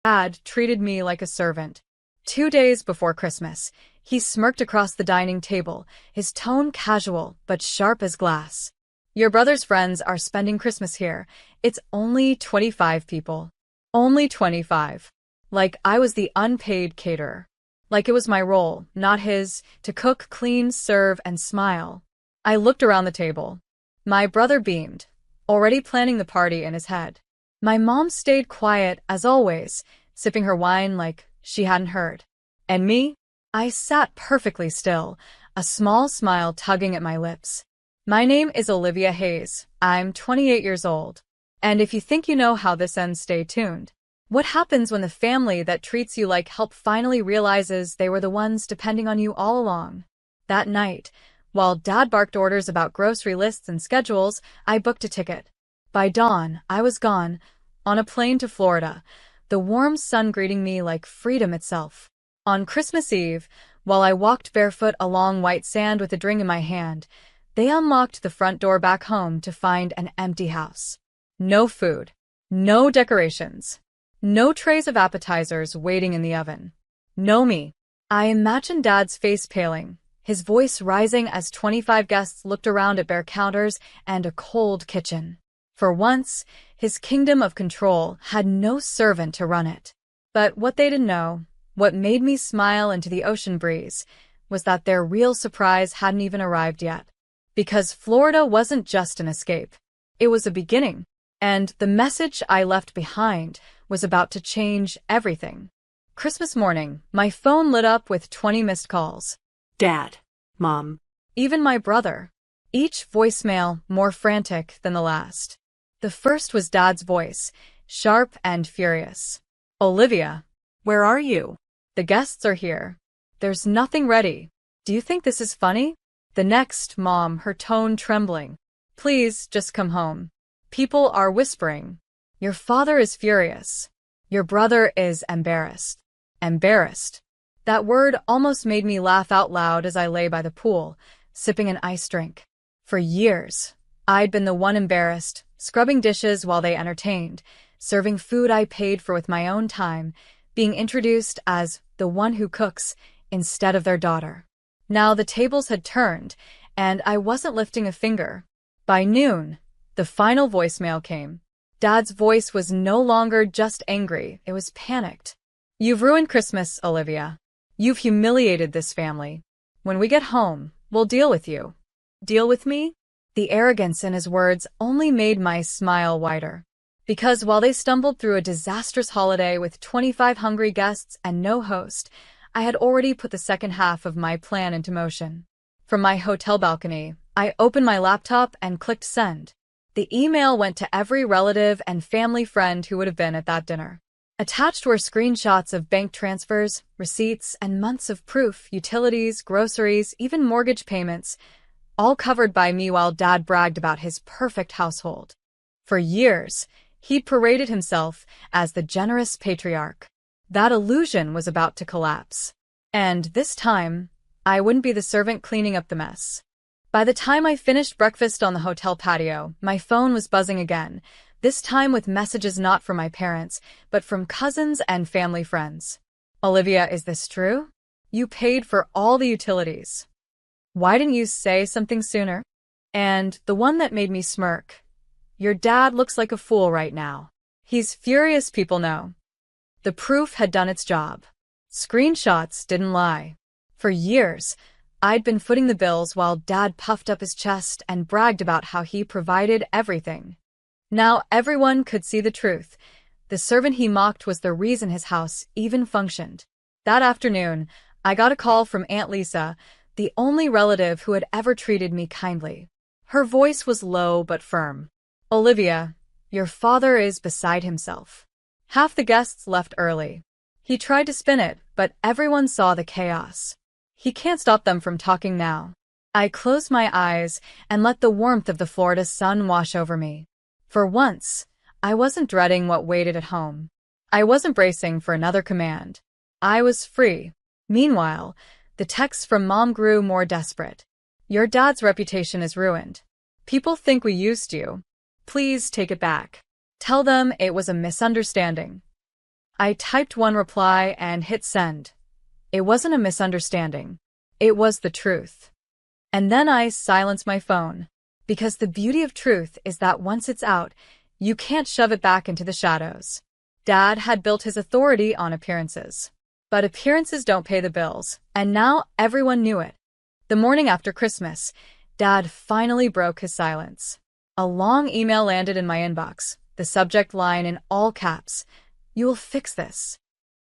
Dad treated me like a servant. 2 days before Christmas, he smirked across the dining table, his tone casual but sharp as glass. Your brother's friends are spending Christmas here. It's only 25 people. Only 25. Like I was the unpaid caterer. Like it was my role, not his, to cook, clean, serve, and smile. I looked around the table. My brother beamed, already planning the party in his head. My mom stayed quiet, as always, sipping her wine like she hadn't heard. And me? I sat perfectly still, a small smile tugging at my lips. My name is Olivia Hayes. I'm 28 years old. And if you think you know how this ends, stay tuned. What happens when the family that treats you like help finally realizes they were the ones depending on you all along? That night, while Dad barked orders about grocery lists and schedules, I booked a ticket. By dawn, I was gone, on a plane to Florida, the warm sun greeting me like freedom itself. On Christmas Eve, while I walked barefoot along white sand with a drink in my hand, they unlocked the front door back home to find an empty house. No food. No decorations. No trays of appetizers waiting in the oven. No me. I imagined Dad's face paling, his voice rising as 25 guests looked around at bare counters and a cold kitchen. For once, his kingdom of control had no servant to run it. But what they didn't know, what made me smile into the ocean breeze, was that their real surprise hadn't even arrived yet. Because Florida wasn't just an escape. It was a beginning. And the message I left behind was about to change everything. Christmas morning, my phone lit up with 20 missed calls. Dad. Mom. Even my brother. Each voicemail more frantic than the last. The first was Dad's voice, sharp and furious. Olivia. Where are you? The guests are here. There's nothing ready. Do you think this is funny? The next, Mom, her tone trembling. Please, just come home. People are whispering. Your father is furious. Your brother is embarrassed. Embarrassed. That word almost made me laugh out loud as I lay by the pool, sipping an iced drink. For years, I'd been the one embarrassed, scrubbing dishes while they entertained, serving food I paid for with my own time, being introduced as the one who cooks instead of their daughter. Now the tables had turned, and I wasn't lifting a finger. By noon, the final voicemail came. Dad's voice was no longer just angry, it was panicked. You've ruined Christmas, Olivia. You've humiliated this family. When we get home, we'll deal with you. Deal with me? The arrogance in his words only made my smile wider. Because while they stumbled through a disastrous holiday with 25 hungry guests and no host, I had already put the second half of my plan into motion. From my hotel balcony, I opened my laptop and clicked send. The email went to every relative and family friend who would have been at that dinner. Attached were screenshots of bank transfers, receipts, and months of proof, utilities, groceries, even mortgage payments, all covered by me while Dad bragged about his perfect household. For years, he'd paraded himself as the generous patriarch. That illusion was about to collapse. And this time, I wouldn't be the servant cleaning up the mess. By the time I finished breakfast on the hotel patio, my phone was buzzing again, this time with messages not from my parents, but from cousins and family friends. Olivia, is this true? You paid for all the utilities. Why didn't you say something sooner? And the one that made me smirk. Your dad looks like a fool right now. He's furious, people know. The proof had done its job. Screenshots didn't lie. For years, I'd been footing the bills while Dad puffed up his chest and bragged about how he provided everything. Now everyone could see the truth. The servant he mocked was the reason his house even functioned. That afternoon, I got a call from Aunt Lisa, the only relative who had ever treated me kindly. Her voice was low but firm. Olivia, your father is beside himself. Half the guests left early. He tried to spin it, but everyone saw the chaos. He can't stop them from talking now. I closed my eyes and let the warmth of the Florida sun wash over me. For once, I wasn't dreading what waited at home. I wasn't bracing for another command. I was free. Meanwhile, the texts from Mom grew more desperate. Your dad's reputation is ruined. People think we used you. Please take it back. Tell them it was a misunderstanding. I typed one reply and hit send. It wasn't a misunderstanding. It was the truth. And then I silenced my phone. Because the beauty of truth is that once it's out, you can't shove it back into the shadows. Dad had built his authority on appearances. But appearances don't pay the bills, and now everyone knew it. The morning after Christmas, Dad finally broke his silence. A long email landed in my inbox, the subject line in all caps, "You will fix this."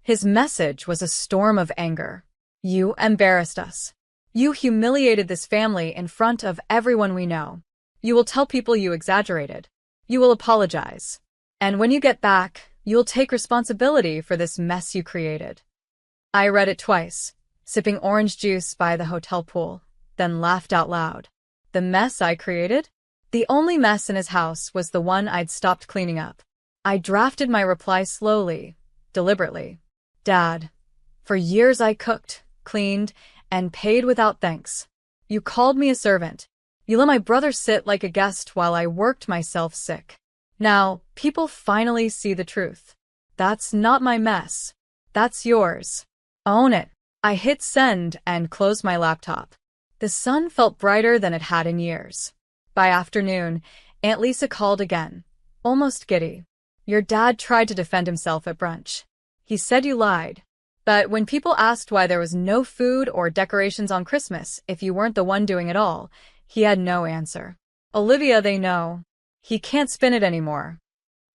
His message was a storm of anger. "You embarrassed us. You humiliated this family in front of everyone we know. You will tell people you exaggerated. You will apologize. And when you get back, you will take responsibility for this mess you created." I read it twice, sipping orange juice by the hotel pool, then laughed out loud. The mess I created? The only mess in his house was the one I'd stopped cleaning up. I drafted my reply slowly, deliberately. "Dad, for years I cooked, cleaned, and paid without thanks. You called me a servant. You let my brother sit like a guest while I worked myself sick. Now, people finally see the truth. That's not my mess. That's yours. Own it." I hit send and closed my laptop. The sun felt brighter than it had in years. By afternoon, Aunt Lisa called again, almost giddy. "Your dad tried to defend himself at brunch. He said you lied. But when people asked why there was no food or decorations on Christmas if you weren't the one doing it all, he had no answer. Olivia, they know. He can't spin it anymore."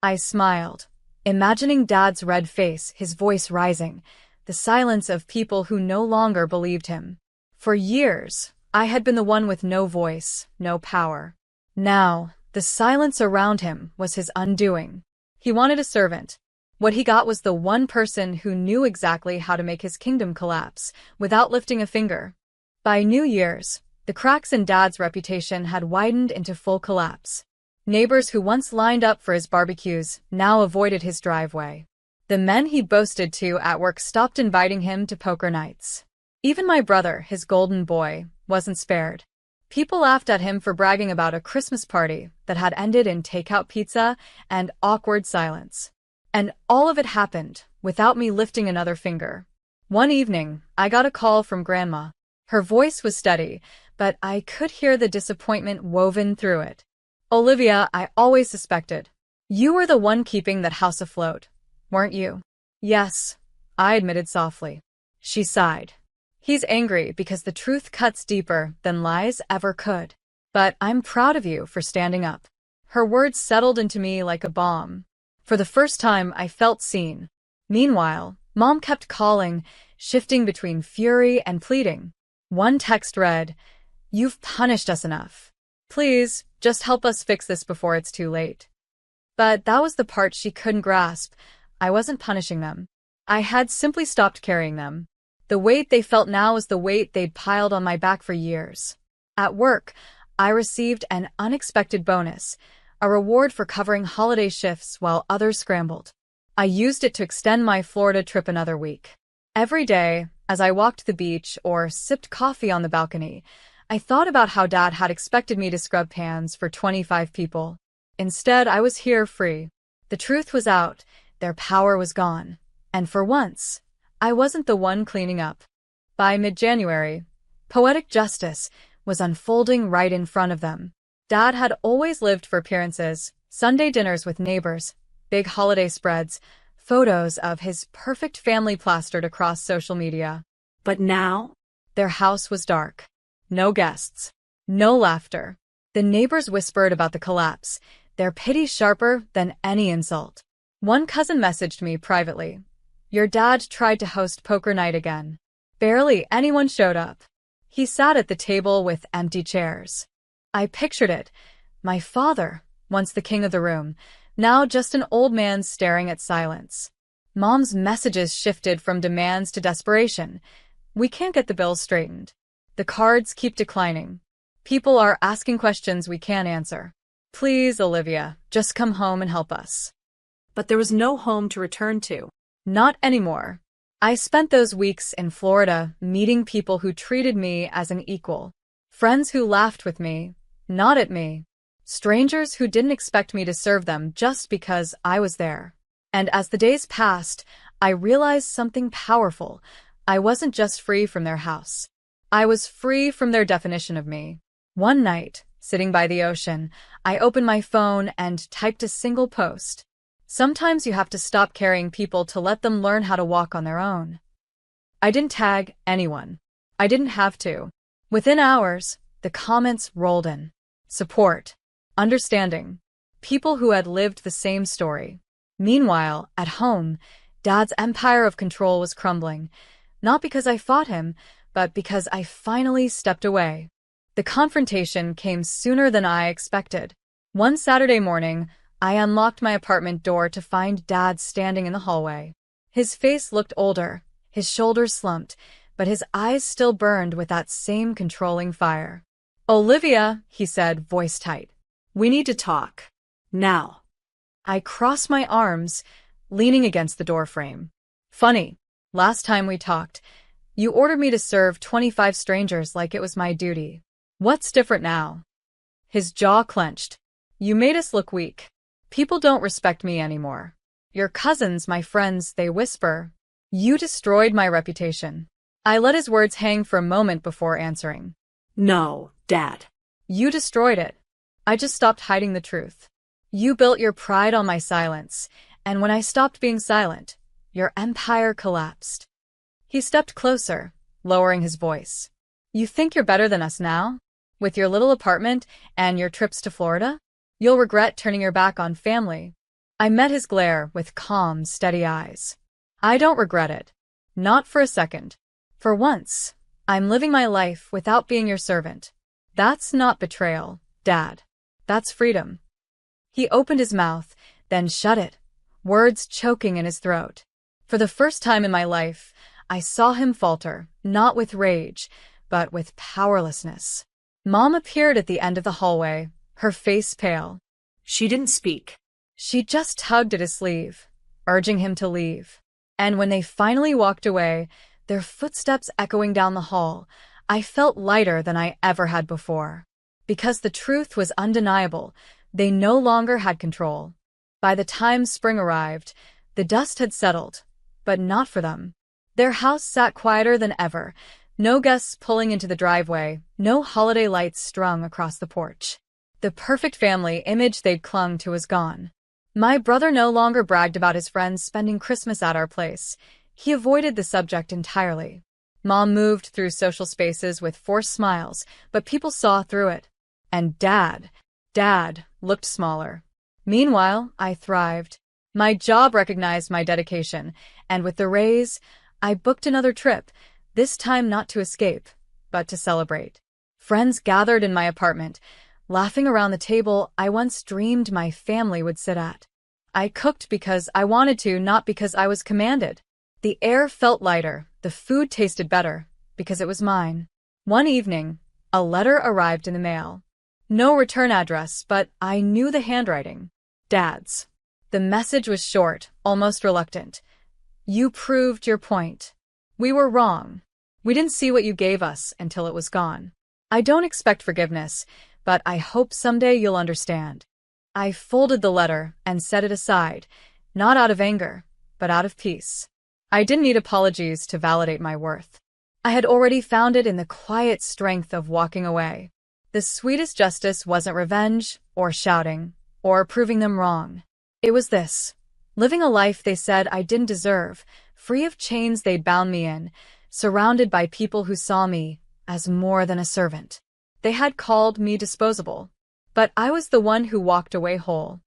I smiled, imagining Dad's red face, his voice rising, the silence of people who no longer believed him. For years, I had been the one with no voice, no power. Now, the silence around him was his undoing. He wanted a servant. What he got was the one person who knew exactly how to make his kingdom collapse, without lifting a finger. By New Year's, the cracks in Dad's reputation had widened into full collapse. Neighbors who once lined up for his barbecues now avoided his driveway. The men he boasted to at work stopped inviting him to poker nights. Even my brother, his golden boy, wasn't spared. People laughed at him for bragging about a Christmas party that had ended in takeout pizza and awkward silence. And all of it happened without me lifting another finger. One evening, I got a call from Grandma. Her voice was steady, but I could hear the disappointment woven through it. "Olivia, I always suspected. You were the one keeping that house afloat, weren't you?" "Yes," I admitted softly. She sighed. "He's angry because the truth cuts deeper than lies ever could. But I'm proud of you for standing up." Her words settled into me like a balm. For the first time, I felt seen. Meanwhile, Mom kept calling, shifting between fury and pleading. One text read, "You've punished us enough. Please, just help us fix this before it's too late." But that was the part she couldn't grasp. I wasn't punishing them. I had simply stopped carrying them. The weight they felt now was the weight they'd piled on my back for years. At work, I received an unexpected bonus, a reward for covering holiday shifts while others scrambled. I used it to extend my Florida trip another week. Every day, as I walked the beach or sipped coffee on the balcony, I thought about how Dad had expected me to scrub pans for 25 people. Instead, I was here free. The truth was out, their power was gone. And for once, I wasn't the one cleaning up. By mid-January, poetic justice was unfolding right in front of them. Dad had always lived for appearances, Sunday dinners with neighbors, big holiday spreads, photos of his perfect family plastered across social media. But now, their house was dark. No guests. No laughter. The neighbors whispered about the collapse, their pity sharper than any insult. One cousin messaged me privately. "Your dad tried to host poker night again." Barely anyone showed up. He sat at the table with empty chairs. I pictured it. My father, once the king of the room, now just an old man staring at silence. Mom's messages shifted from demands to desperation. "We can't get the bills straightened. The cards keep declining. People are asking questions we can't answer. Please, Olivia, just come home and help us." but there was no home to return to. Not anymore. I spent those weeks in Florida meeting people who treated me as an equal. Friends who laughed with me, not at me. Strangers who didn't expect me to serve them just because I was there. And as the days passed, I realized something powerful. I wasn't just free from their house. I was free from their definition of me. One night, sitting by the ocean, I opened my phone and typed a single post. Sometimes you have to stop carrying people to let them learn how to walk on their own. I didn't tag anyone. I didn't have to. Within hours, the comments rolled in. Support. Understanding. People who had lived the same story. Meanwhile, at home, Dad's empire of control was crumbling. Not because I fought him, but because I finally stepped away. The confrontation came sooner than I expected. One Saturday morning, I unlocked my apartment door to find Dad standing in the hallway. His face looked older, his shoulders slumped, but his eyes still burned with that same controlling fire. "Olivia," he said, voice tight. We need to talk. Now. I crossed my arms, leaning against the doorframe. "Funny, last time we talked, you ordered me to serve 25 strangers like it was my duty. What's different now?" His jaw clenched. "You made us look weak. People don't respect me anymore. Your cousins, my friends, they whisper. You destroyed my reputation." I let his words hang for a moment before answering. No, Dad. "You destroyed it. I just stopped hiding the truth. You built your pride on my silence, and when I stopped being silent, your empire collapsed." He stepped closer, lowering his voice. "You think you're better than us now? With your little apartment and your trips to Florida? You'll regret turning your back on family." I met his glare with calm, steady eyes. "I don't regret it. Not for a second. For once, I'm living my life without being your servant. That's not betrayal, Dad. That's freedom." He opened his mouth, then shut it, words choking in his throat. For the first time in my life, I saw him falter, not with rage, but with powerlessness. Mom appeared at the end of the hallway, her face pale. She didn't speak. She just tugged at his sleeve, urging him to leave. And when they finally walked away, their footsteps echoing down the hall, I felt lighter than I ever had before. Because the truth was undeniable, they no longer had control. By the time spring arrived, the dust had settled, but not for them. Their house sat quieter than ever, no guests pulling into the driveway, no holiday lights strung across the porch. The perfect family image they'd clung to was gone. My brother no longer bragged about his friends spending Christmas at our place. He avoided the subject entirely. Mom moved through social spaces with forced smiles, but people saw through it. And Dad looked smaller. Meanwhile, I thrived. My job recognized my dedication, and with the raise, I booked another trip, this time not to escape, but to celebrate. Friends gathered in my apartment, laughing around the table I once dreamed my family would sit at. I cooked because I wanted to, not because I was commanded. The air felt lighter, the food tasted better, because it was mine. One evening, a letter arrived in the mail. No return address, but I knew the handwriting. Dad's. The message was short, almost reluctant. "You proved your point. We were wrong. We didn't see what you gave us until it was gone. I don't expect forgiveness, but I hope someday you'll understand." I folded the letter and set it aside, not out of anger, but out of peace. I didn't need apologies to validate my worth. I had already found it in the quiet strength of walking away. The sweetest justice wasn't revenge, or shouting, or proving them wrong. It was this: living a life they said I didn't deserve, free of chains they'd bound me in, surrounded by people who saw me as more than a servant. They had called me disposable, but I was the one who walked away whole.